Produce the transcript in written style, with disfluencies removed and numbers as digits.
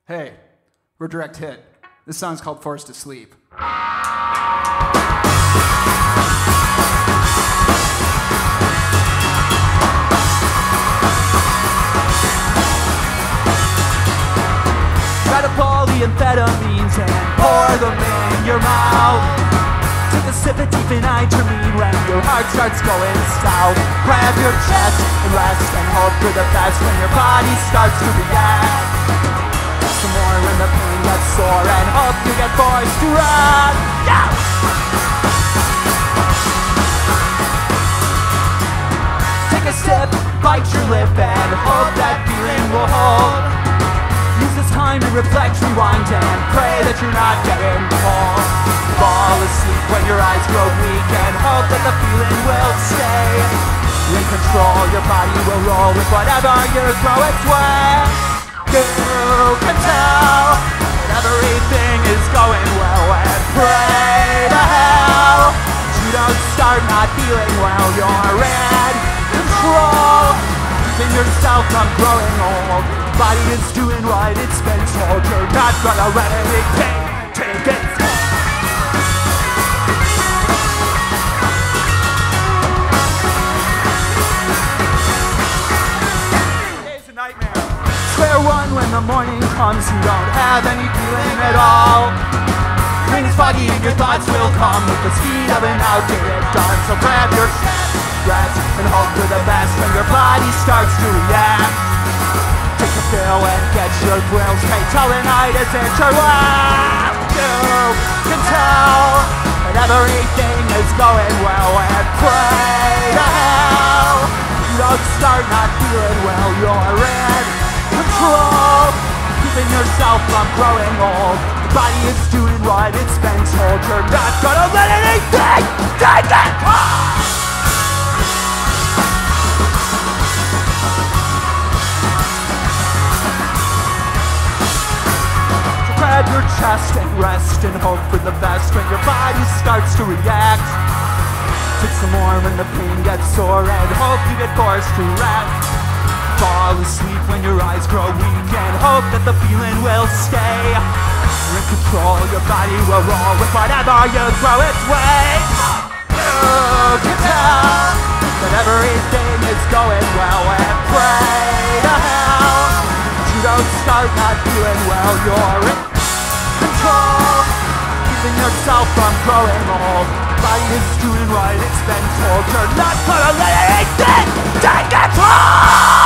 Hey, we're Direct Hit. This song's called Forced to Sleep. Grab a polyamphetamines and pour them in your mouth. Take a sip of deep nitrosamine when your heart starts going south. Grab your chest and rest and hope for the best when your body starts to react. Some more when the pain gets sore and hope you get forced to run. Yeah! Take a sip, bite your lip and hope that feeling will hold. Use this time to reflect, rewind and pray that you're not getting cold. Fall asleep when your eyes grow weak and hope that the feeling will stay. In control, your body will roll with whatever you throw its way. You can tell that everything is going well and pray to hell you don't start not feeling well. You're in control, keeping yourself from growing old. Body is doing what it's been told. You're not gonna let anything take it. It's a nightmare. Square one when the morning comes, you don't have any feeling at all. Things foggy and your thoughts will come with the speed of an outdated gun. So grab your rest and hope for the best when your body starts to react. Take a pill and get your thrills. Pay till the night isn't your last. You can tell that everything is going well and pray to hell you don't start not feeling well. You're in control, keeping yourself from growing old. Your body is doing what it's been told. You're not gonna let anything take it. Grab your chest and rest and hope for the best when your body starts to react. Take some more when the pain gets sore and hope you get forced to rest. Fall asleep when your eyes grow weak and hope that the feeling will stay. You're in control, your body will roll with whatever you throw its way. You can tell that everything is going well and pray to hell you don't start not feeling well. You're in control, keeping yourself from growing old. Body is doing what it's been told. You're not gonna let anything take it.